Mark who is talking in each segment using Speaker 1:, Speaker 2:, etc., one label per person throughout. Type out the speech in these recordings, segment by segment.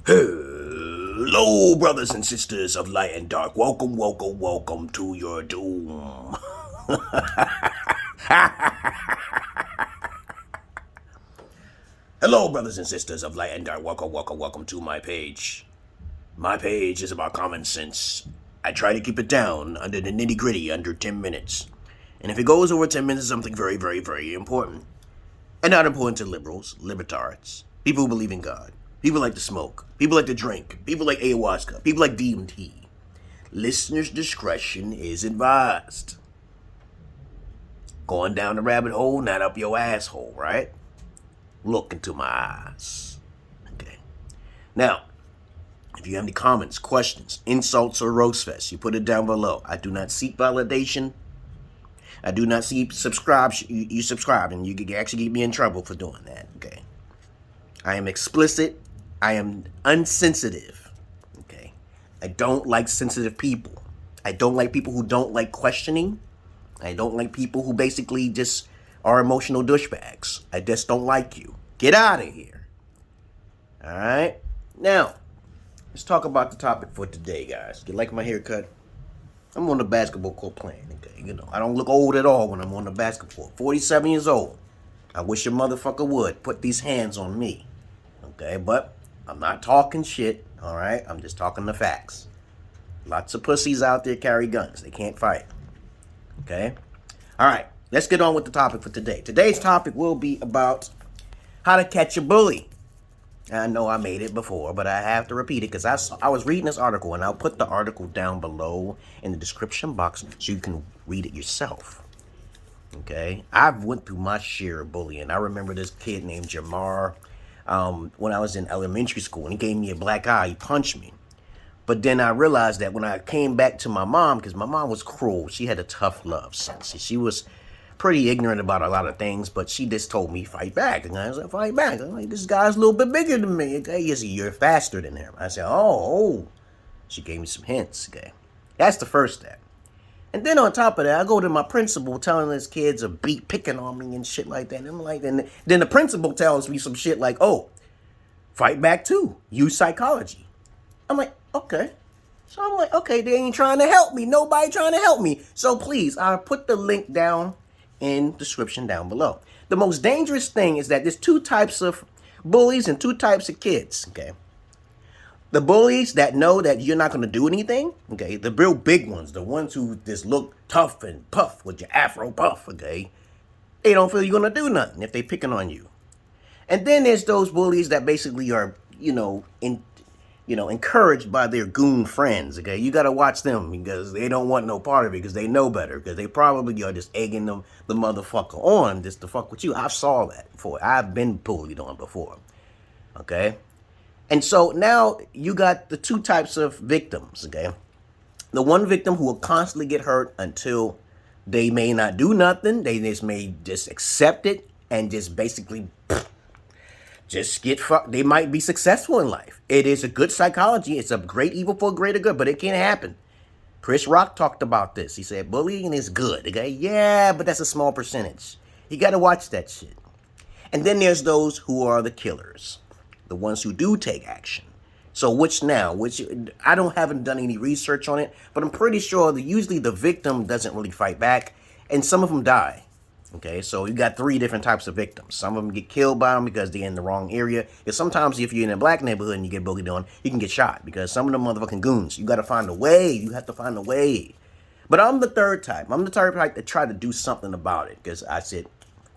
Speaker 1: Hello, brothers and sisters of light and dark. Welcome, welcome, welcome to your doom. Hello, brothers and sisters of light and dark. Welcome, welcome, welcome to my page. My page is about common sense. I try to keep it down under the nitty-gritty under 10 minutes. And if it goes over 10 minutes, it's something very, very, very important. And not important to liberals, libertards, people who believe in God. People like to smoke. People like to drink. People like ayahuasca. People like DMT. Listeners' discretion is advised. Going down the rabbit hole, not up your asshole, right? Look into my eyes. Okay. Now, if you have any comments, questions, insults, or roast fest, you put it down below. I do not seek validation. I do not seek subscribe. You subscribe, and you can actually get me in trouble for doing that. Okay. I am explicit. I am unsensitive, okay? I don't like sensitive people. I don't like people who don't like questioning. I don't like people who basically just are emotional douchebags. I just don't like you. Get out of here. All right? Now, let's talk about the topic for today, guys. You like my haircut? I'm on the basketball court playing, okay? You know, I don't look old at all when I'm on the basketball. 47 years old. I wish a motherfucker would put these hands on me, okay? But I'm not talking shit, all right? I'm just talking the facts. Lots of pussies out there carry guns. They can't fight, okay? All right, let's get on with the topic for today. Today's topic will be about how to catch a bully. I know I made it before, but I have to repeat it because I was reading this article, and I'll put the article down below in the description box so you can read it yourself, okay? I've went through my share of bullying. I remember this kid named Jamar. When I was in elementary school, and he gave me a black eye. He punched me. But then I realized that when I came back to my mom, because my mom was cruel, she had a tough love sense. She was pretty ignorant about a lot of things, but she just told me, fight back. And I was like, fight back. I'm like, this guy's a little bit bigger than me. Okay, you're faster than him. I said, oh. She gave me some hints. Okay, that's the first step. And then on top of that, I go to my principal telling his kids picking on me and shit like that. And I'm like, and then the principal tells me some shit like, oh, fight back too. Use psychology. I'm like, okay. So I'm like, okay, they ain't trying to help me. Nobody trying to help me. So please, I'll put the link down in the description down below. The most dangerous thing is that there's two types of bullies and two types of kids, okay? The bullies that know that you're not going to do anything, okay? The real big ones, the ones who just look tough and puff with your afro puff, okay? They don't feel you're going to do nothing if they picking on you. And then there's those bullies that basically are, encouraged by their goon friends, okay? You got to watch them because they don't want no part of it because they know better, because they probably are just egging the motherfucker on just to fuck with you. I saw that before. I've been bullied on before, okay? And so now you got the two types of victims, okay? The one victim who will constantly get hurt until they may not do nothing. They may just accept it and just basically just get fucked. They might be successful in life. It is a good psychology. It's a great evil for a greater good, but it can't happen. Chris Rock talked about this. He said, bullying is good, okay? Yeah, but that's a small percentage. You got to watch that shit. And then there's those who are the killers. The ones who do take action. So which I haven't done any research on it, but I'm pretty sure that usually the victim doesn't really fight back, and some of them die. Okay, so you got three different types of victims. Some of them get killed by them because they're in the wrong area. Because sometimes if you're in a black neighborhood and you get bullied on, you can get shot because some of them motherfucking goons. You got to find a way. You have to find a way. But I'm the third type. I'm the third type that try to do something about it because I said,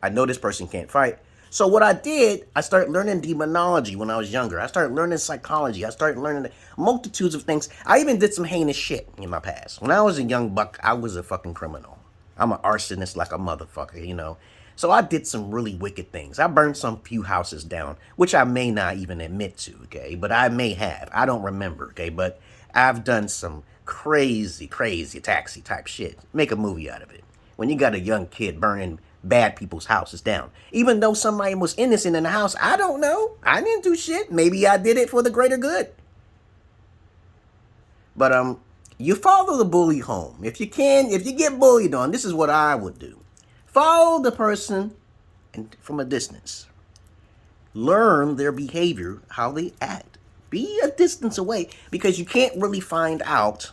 Speaker 1: I know this person can't fight. So what I did, I started learning demonology when I was younger. I started learning psychology. I started learning multitudes of things. I even did some heinous shit in my past. When I was a young buck, I was a fucking criminal. I'm an arsonist like a motherfucker, So I did some really wicked things. I burned some few houses down, which I may not even admit to, okay? But I may have. I don't remember, okay? But I've done some crazy taxi type shit. Make a movie out of it. When you got a young kid burning bad people's houses down. Even though somebody was innocent in the house, I don't know. I didn't do shit. Maybe I did it for the greater good. But you follow the bully home. If you get bullied on, this is what I would do. Follow the person and from a distance. Learn their behavior, how they act. Be a distance away, because you can't really find out,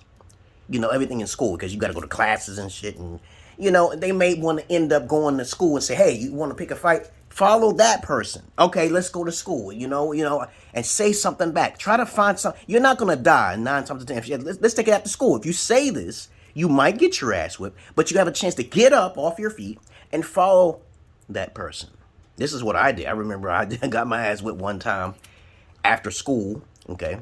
Speaker 1: everything in school, because you got to go to classes and shit. And, they may want to end up going to school and say, hey, you want to pick a fight? Follow that person. Okay, let's go to school, and say something back. Try to find something. You're not going to die 9 times out of 10. Let's take it after school. If you say this, you might get your ass whipped, but you have a chance to get up off your feet and follow that person. This is what I did. I remember I got my ass whipped one time after school, okay?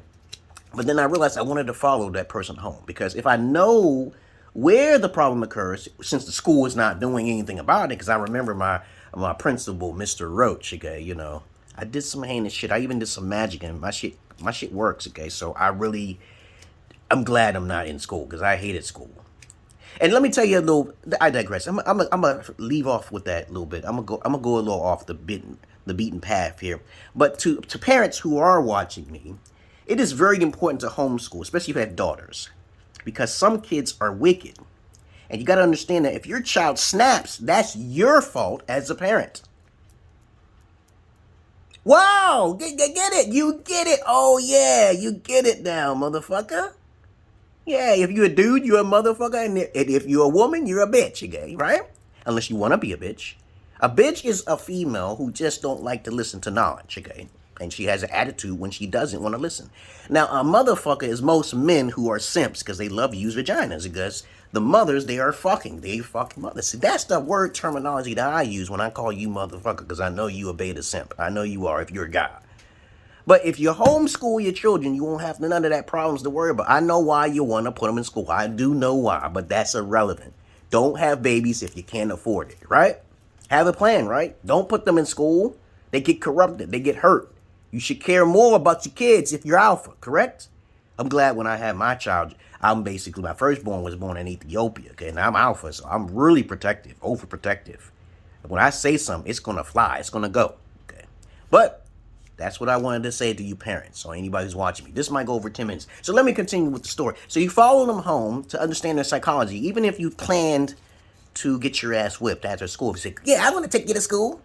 Speaker 1: But then I realized I wanted to follow that person home, because if I know where the problem occurs, since the school is not doing anything about it, because I remember my principal, Mr. Roach, okay, I did some heinous shit. I even did some magic, and my shit works, okay? So I'm glad I'm not in school, because I hated school. And let me tell you a little. I digress. I'm gonna leave off with that a little bit. I'm gonna go a little off the beaten path here. But to parents who are watching me, it is very important to homeschool, especially if you have daughters, because some kids are wicked, and you got to understand that if your child snaps, that's your fault as a parent. Wow, get it? You get it? Oh yeah, you get it now, motherfucker. Yeah, if you're a dude, you're a motherfucker, and if you're a woman, you're a bitch, okay, right? Unless you want to be a bitch. A bitch is a female who just don't like to listen to knowledge, okay? And she has an attitude when she doesn't want to listen. Now, a motherfucker is most men who are simps, because they love to use vaginas, because the mothers, they fucking mothers. See, that's the word terminology that I use when I call you motherfucker, because I know you a beta simp. I know you are if you're a guy. But if you homeschool your children, you won't have none of that problems to worry about. I know why you want to put them in school. I do know why, but that's irrelevant. Don't have babies if you can't afford it, right? Have a plan, right? Don't put them in school. They get corrupted. They get hurt. You should care more about your kids if you're alpha, correct? I'm glad when I had my child, my firstborn was born in Ethiopia, okay? And I'm alpha, so I'm really protective, overprotective. When I say something, it's going to fly. It's going to go, okay? But that's what I wanted to say to you parents, or anybody who's watching me. This might go over 10 minutes. So let me continue with the story. So you follow them home to understand their psychology, even if you planned to get your ass whipped after school. If you say, yeah, I want to take you to school.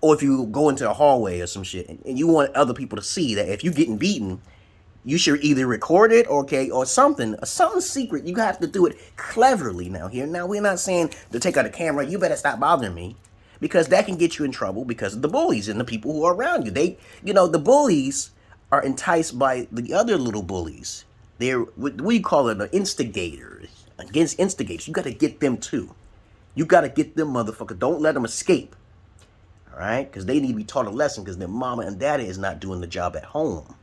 Speaker 1: Or if you go into a hallway or some shit, and you want other people to see that if you're getting beaten, you should either record it, or something secret. You have to do it cleverly now here. Now, we're not saying to take out a camera, you better stop bothering me. Because that can get you in trouble because of the bullies and the people who are around you. The bullies are enticed by the other little bullies. They're, what do you call it, the instigators. Against instigators, you got to get them too. You got to get them, motherfucker. Don't let them escape. All right? Because they need to be taught a lesson, because their mama and daddy is not doing the job at home.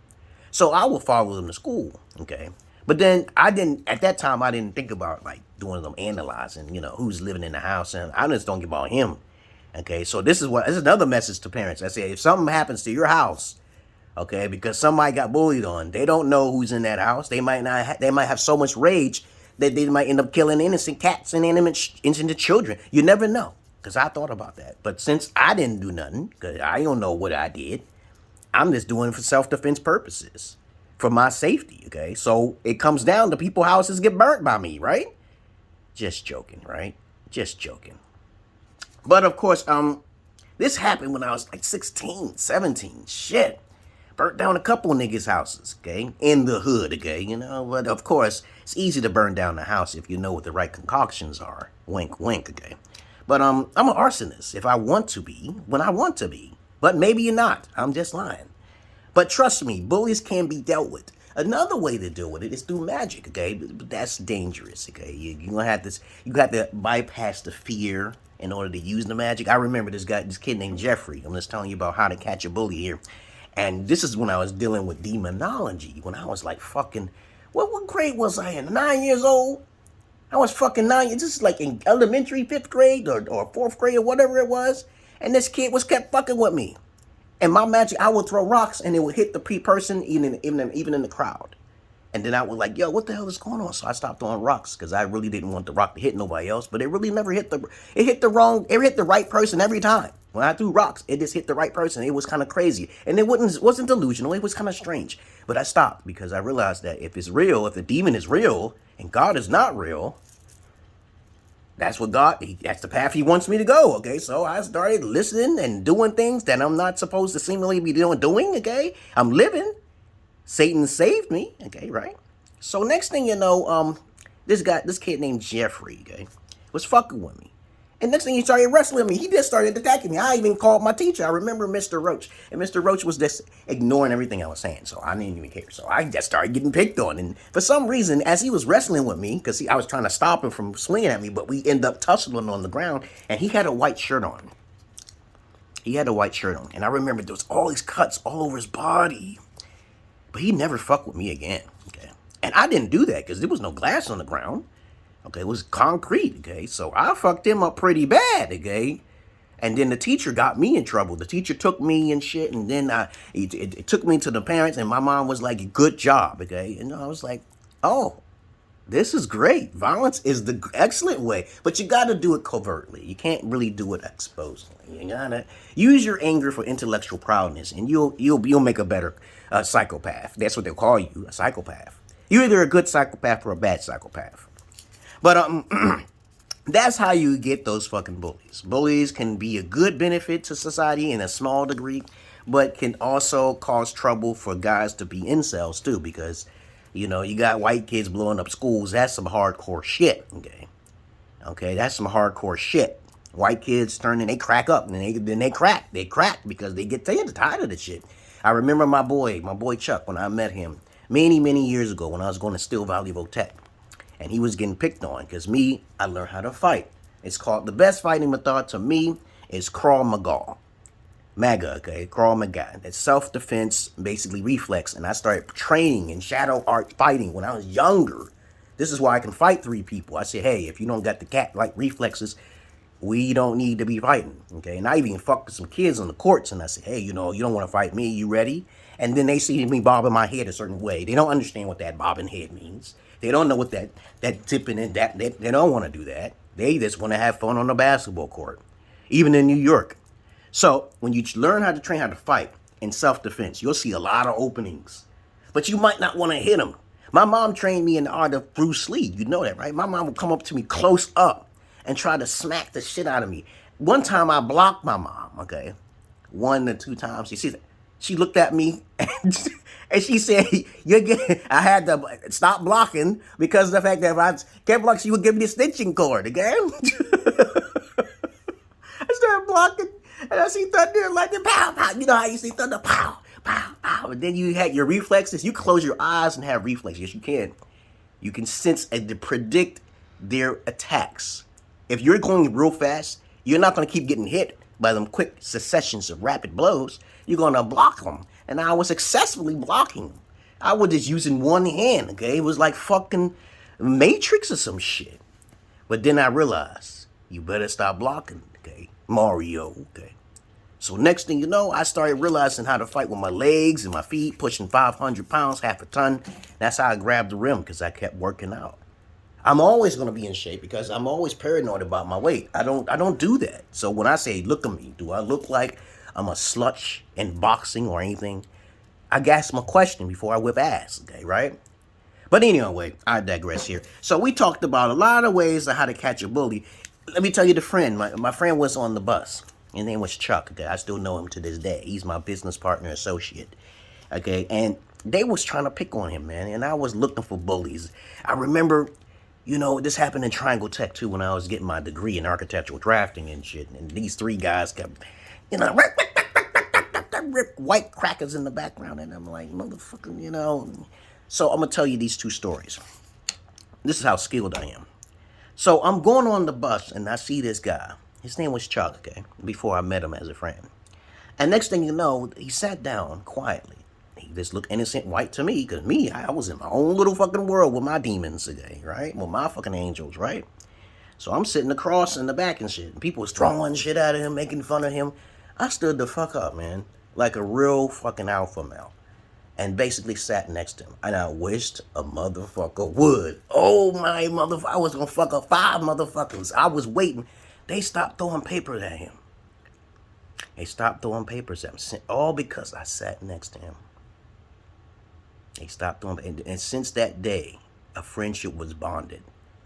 Speaker 1: So I will follow them to school, okay? But then at that time, I didn't think about, doing them analyzing, who's living in the house. And I just don't give about him. Okay, so this is another message to parents. I say, if something happens to your house, okay, because somebody got bullied on, they don't know who's in that house. They might have so much rage that they might end up killing innocent cats and innocent children. You never know, because I thought about that. But since I didn't do nothing, because I don't know what I did, I'm just doing it for self-defense purposes, for my safety, okay? So it comes down to people's houses get burnt by me, right? Just joking, right? Just joking. But of course, this happened when I was 16, 17. Shit. Burnt down a couple of niggas' houses, okay? In the hood, okay? But of course, it's easy to burn down the house if you know what the right concoctions are. Wink, wink, okay? But I'm an arsonist if I want to be, when I want to be. But maybe you're not. I'm just lying. But trust me, bullies can be dealt with. Another way to deal with it is through magic, okay? But that's dangerous, okay? You gonna have this. You got to bypass the fear in order to use the magic. I remember this kid named Jeffrey. I'm just telling you about how to catch a bully here. And this is when I was dealing with demonology. When I was what grade was I in? 9 years old? I was fucking 9 years. This is in elementary, 5th grade or 4th grade or whatever it was. And this kid kept fucking with me. And my magic, I would throw rocks and it would hit the person even in the crowd. And then I was like, yo, what the hell is going on? So I stopped throwing rocks because I really didn't want the rock to hit nobody else. But it really never hit it hit the right person every time. When I threw rocks, it just hit the right person. It was kind of crazy. And it wasn't delusional. It was kind of strange. But I stopped because I realized that if it's real, if the demon is real and God is not real, that's the path he wants me to go, okay? So I started listening and doing things that I'm not supposed to seemingly be doing, okay? I'm living. Satan saved me, okay, right? So next thing you know, this kid named Jeffrey, okay, was fucking with me. And next thing he started wrestling me. He just started attacking me. I even called my teacher. I remember Mr. Roach. And Mr. Roach was just ignoring everything I was saying. So I didn't even care. So I just started getting picked on. And for some reason, as he was wrestling with me, because I was trying to stop him from swinging at me, but we ended up tussling on the ground. And he had a white shirt on. He had a white shirt on. And I remember there was all these cuts all over his body. But he never fucked with me again. Okay. And I didn't do that because there was no glass on the ground. Okay, it was concrete, okay? So I fucked him up pretty bad, okay? And then the teacher got me in trouble. The teacher took me and shit, and then it took me to the parents, and my mom was like, good job, okay? And I was like, oh, this is great. Violence is the excellent way, but you gotta do it covertly. You can't really do it exposingly. You gotta use your anger for intellectual proudness, and you'll make a better psychopath. That's what they'll call you, a psychopath. You're either a good psychopath or a bad psychopath. But that's how you get those fucking bullies. Bullies can be a good benefit to society in a small degree, but can also cause trouble for guys to be incels too, because, you know, you got white kids blowing up schools. That's some hardcore shit, okay? Okay, that's some hardcore shit. White kids they crack up, and then they crack. They crack because they get tired of the shit. I remember my boy Chuck, when I met him many years ago when I was going to Still Valley Tech. And he was getting picked on because I learned how to fight. It's called, the best fighting method to me is Krav Maga. MAGA, okay? Krav Maga. It's self-defense, basically reflex. And I started training in shadow art fighting when I was younger. This is why I can fight 3 people. I said, hey, if you don't got the cat-like reflexes, we don't need to be fighting, okay? And I even fucked with some kids on the courts, and I said, hey, you know, you don't want to fight me, you ready? And then they see me bobbing my head a certain way. They don't understand what that bobbing head means. They don't know what that tipping and that, they don't want to do that. They just want to have fun on the basketball court, even in New York. So when you learn how to train how to fight in self-defense, you'll see a lot of openings, but you might not want to hit them. My mom trained me in the art of Bruce Lee. You know that, right? My mom would come up to me close up and try to smack the shit out of me. One time I blocked my mom, okay? 1 to 2 times. She looked at me and she said, I had to stop blocking because of the fact that if I kept blocking, she would give me the stitching cord, okay? I started blocking, and I see thunder and lightning, pow, pow. You know how you see thunder, pow, pow, pow. And then you had your reflexes. You close your eyes and have reflexes. Yes, you can. You can sense and predict their attacks. If you're going real fast, you're not going to keep getting hit by them quick successions of rapid blows. You're going to block them. And I was successfully blocking them. I was just using one hand, okay? It was like fucking Matrix or some shit. But then I realized, you better stop blocking, okay? Mario, okay? So next thing you know, I started realizing how to fight with my legs and my feet, pushing 500 pounds, half a ton. That's how I grabbed the rim, because I kept working out. I'm always going to be in shape because I'm always paranoid about my weight. I don't do that. So when I say, look at me, do I look like I'm a slut in boxing or anything? I ask my question before I whip ass, okay, right? But anyway, I digress here. So we talked about a lot of ways of how to catch a bully. Let me tell you the friend. My friend was on the bus. His name was Chuck, okay? I still know him to this day. He's my business partner associate, okay? And they was trying to pick on him, man. And I was looking for bullies. I remember, you know, this happened in Triangle Tech, too, when I was getting my degree in architectural drafting and shit. And these 3 guys kept, you know, white crackers in the background. And I'm like, motherfucker, you know. So I'm going to tell you these 2 stories. This is how skilled I am. So I'm going on the bus, and I see this guy. His name was Chuck, okay, before I met him as a friend. And next thing you know, he sat down quietly. He just looked innocent white to me, because I was in my own little fucking world with my demons today, right? With my fucking angels, right? So I'm sitting across in the back and shit. And people was throwing shit at him, making fun of him. I stood the fuck up, man, like a real fucking alpha male. And basically sat next to him. And I wished a motherfucker would. Oh, my motherfucker. I was going to fuck up 5 motherfuckers. I was waiting. They stopped throwing papers at him. They stopped throwing papers at him. All because I sat next to him. They stopped throwing. And since that day, a friendship was bonded.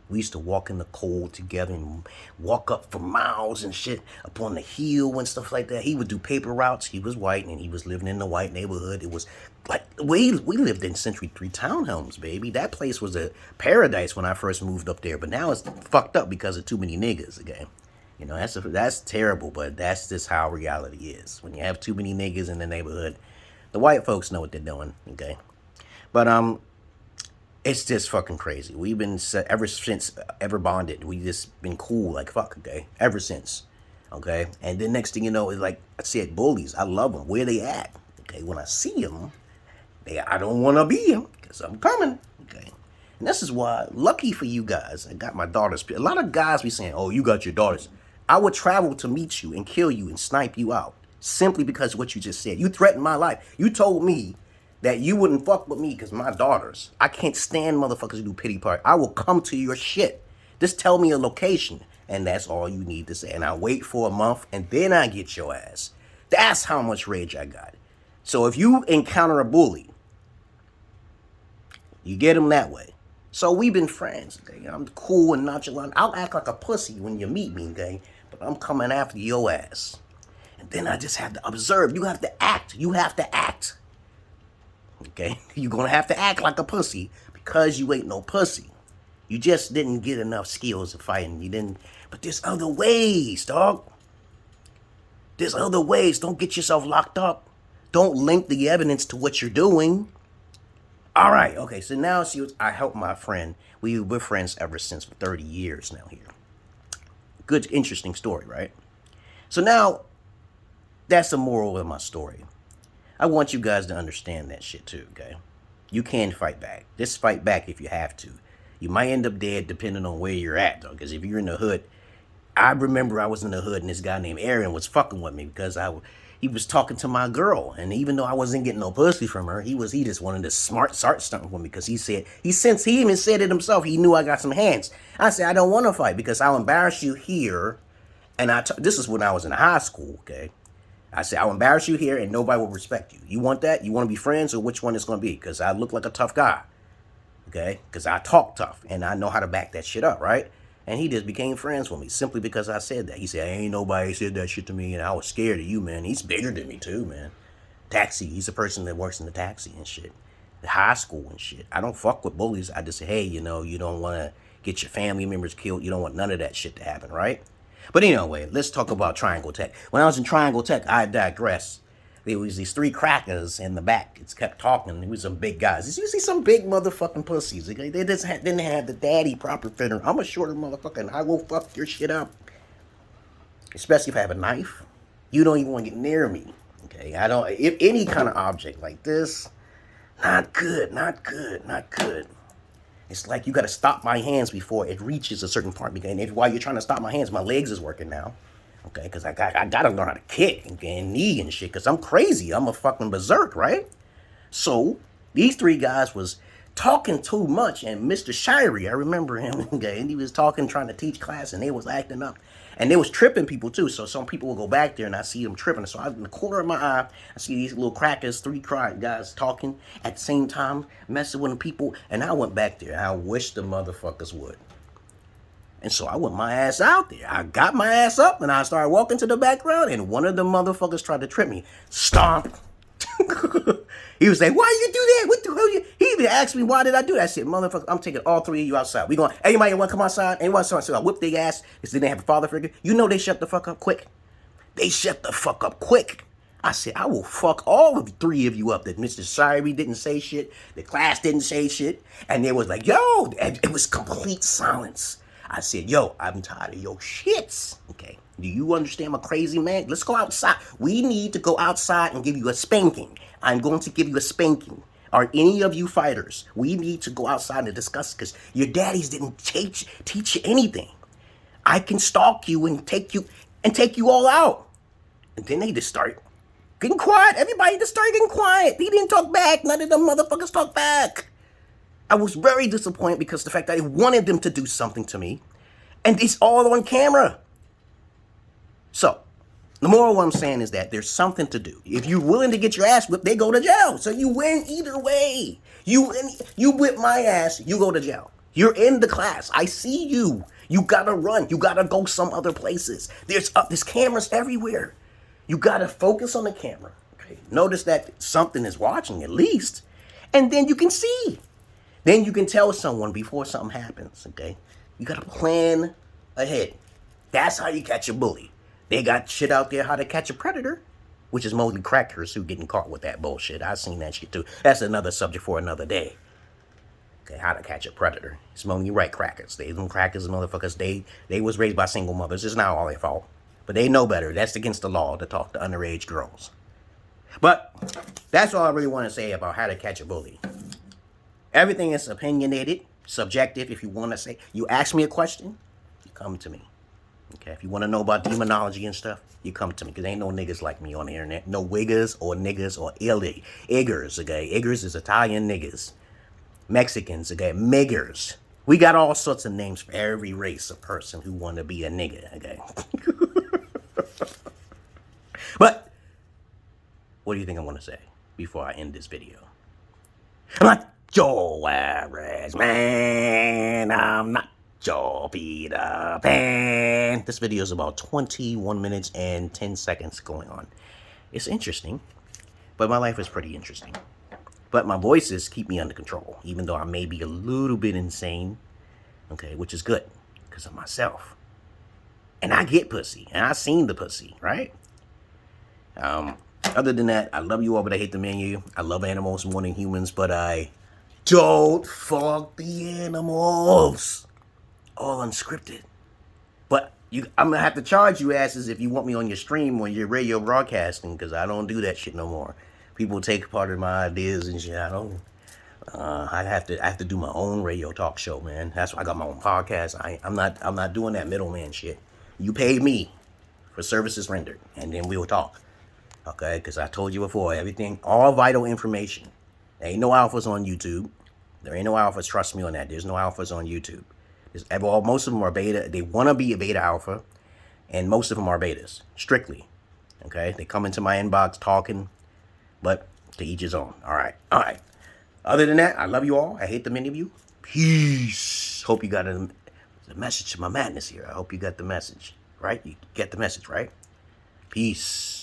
Speaker 1: We used to walk in the cold together and walk up for miles and shit up on the hill and stuff like that. He would do paper routes. He was white and he was living in the white neighborhood. It was like, we lived in Century 3 townhomes, baby. That place was a paradise when I first moved up there. But now it's fucked up because of too many niggas, okay? You know, that's terrible, but that's just how reality is. When you have too many niggas in the neighborhood, the white folks know what they're doing, okay? But, it's just fucking crazy. We've been, ever since, ever bonded, we just been cool, like, fuck, okay? Ever since, okay? And then next thing you know, is like I said, bullies, I love them. Where they at? Okay, when I see them, I don't want to be them, because I'm coming, okay? And this is why, lucky for you guys, I got my daughters. A lot of guys be saying, oh, you got your daughters. I would travel to meet you and kill you and snipe you out, simply because of what you just said. You threatened my life. You told me that you wouldn't fuck with me because my daughters. I can't stand motherfuckers who do pity party. I will come to your shit. Just tell me a location, and that's all you need to say. And I wait for a month, and then I get your ass. That's how much rage I got. So if you encounter a bully, you get him that way. So we've been friends, okay? I'm cool and nonchalant. I'll act like a pussy when you meet me, okay? But I'm coming after your ass. And then I just have to observe. You have to act. You have to act. Okay, you're gonna have to act like a pussy because you ain't no pussy. You just didn't get enough skills of fighting. You didn't, but there's other ways, dog. There's other ways. Don't get yourself locked up. Don't link the evidence to what you're doing. All right, okay, so now I helped my friend. We're friends ever since for 30 years now here. Good, interesting story, right? So now, that's the moral of my story. I want you guys to understand that shit too, okay? You can fight back. Just fight back if you have to. You might end up dead depending on where you're at, though. Because if you're in the hood, I remember I was in the hood and this guy named Aaron was fucking with me because he was talking to my girl. And even though I wasn't getting no pussy from her, he just wanted to start something with me because he even said it himself. He knew I got some hands. I said, I don't want to fight because I'll embarrass you here. And this is when I was in high school, okay? I said, I'll embarrass you here and nobody will respect you. You want that? You want to be friends or which one it's going to be? Because I look like a tough guy. Okay? Because I talk tough and I know how to back that shit up, right? And he just became friends with me simply because I said that. He said, ain't nobody said that shit to me and I was scared of you, man. He's bigger than me too, man. Taxi. He's a person that works in the taxi and shit. High school and shit. I don't fuck with bullies. I just say, hey, you know, you don't want to get your family members killed. You don't want none of that shit to happen, right? But anyway, let's talk about Triangle Tech. When I was in Triangle Tech, I digress. There was these three crackers in the back. It kept talking. There was some big guys. You see some big motherfucking pussies. Okay? They just didn't have the daddy proper fitter. I'm a shorter motherfucker and I will fuck your shit up. Especially if I have a knife. You don't even want to get near me. Okay? If any kind of object like this, not good, not good, not good. It's like you got to stop my hands before it reaches a certain part. And while you're trying to stop my hands, my legs is working now. Okay, because I got to learn how to kick and knee and shit. Because I'm crazy. I'm a fucking berserk, right? So these three guys was talking too much. And Mr. Shirey, I remember him. Okay, and he was talking, trying to teach class. And they was acting up. And they was tripping people too. So some people will go back there and I see them tripping. So in the corner of my eye, I see these little crackers, three guys talking at the same time, messing with the people. And I went back there. I wish the motherfuckers would. And so I went my ass out there. I got my ass up and I started walking to the background. And one of the motherfuckers tried to trip me. Stomp. He was like, why you do that? What the hell? He even asked me, why did I do that? I said, motherfucker, I'm taking all three of you outside. We going, anybody want to come outside? Anyone outside? So I whipped their ass because they didn't have a father figure. You know they shut the fuck up quick. They shut the fuck up quick. I said, I will fuck all of the three of you up. That Mr. Shirey didn't say shit. The class didn't say shit. And they was like, yo, and it was complete silence. I said, yo, I'm tired of your shits. Okay. Do you understand my crazy man? Let's go outside. We need to go outside and give you a spanking. I'm going to give you a spanking. Are any of you fighters? We need to go outside and discuss because your daddies didn't teach you anything. I can stalk you and take you all out. And then they just start getting quiet. Everybody just started getting quiet. He didn't talk back. None of them motherfuckers talk back. I was very disappointed because the fact that I wanted them to do something to me. And it's all on camera. So, the moral what I'm saying is that there's something to do. If you're willing to get your ass whipped, they go to jail. So you win either way. You whip my ass, you go to jail. You're in the class. I see you. You gotta run. You gotta go some other places. There's cameras everywhere. You gotta focus on the camera. Okay. Notice that something is watching at least. And then you can see. Then you can tell someone before something happens. Okay. You gotta plan ahead. That's how you catch a bully. They got shit out there how to catch a predator, which is mostly crackers who getting caught with that bullshit. I've seen that shit too. That's another subject for another day. Okay, how to catch a predator. It's mostly right crackers. Them crackers, motherfuckers, they was raised by single mothers. It's not all their fault. But they know better. That's against the law to talk to underage girls. But that's all I really want to say about how to catch a bully. Everything is opinionated, subjective. If you want to say, you ask me a question, you come to me. Okay, if you want to know about demonology and stuff, you come to me. Because ain't no niggas like me on the internet. No wiggers or niggas or iggers, okay? Iggers is Italian niggas. Mexicans, okay? Miggers. We got all sorts of names for every race of person who want to be a nigga, okay? But, what do you think I want to say before I end this video? I'm not Yo Arse, man. I'm not Joe Peter Pan. This video is about 21 minutes and 10 seconds going on. It's interesting, but my life is pretty interesting. But my voices keep me under control, even though I may be a little bit insane, okay, which is good, because of myself. And I get pussy, and I seen the pussy, right? Other than that, I love you all, but I hate the menu. I love animals more than humans, but I don't fuck the animals. All unscripted. But I'm going to have to charge you asses if you want me on your stream or your radio broadcasting, because I don't do that shit no more. People take part of my ideas and shit. I don't. I have to do my own radio talk show, man. That's why I got my own podcast. I'm not doing that middleman shit. You pay me for services rendered, and then we'll talk. Okay? Because I told you before, everything, all vital information. There ain't no alphas on YouTube. There ain't no alphas. Trust me on that. There's no alphas on YouTube. Most of them are beta. They want to be a beta alpha, and most of them are betas. Strictly. Okay? They come into my inbox talking. But to each his own. All right. Other than that, I love you all. I hate the many of you. Peace. Hope you got the message to my madness here. I hope you got the message. Right? You get the message, right? Peace.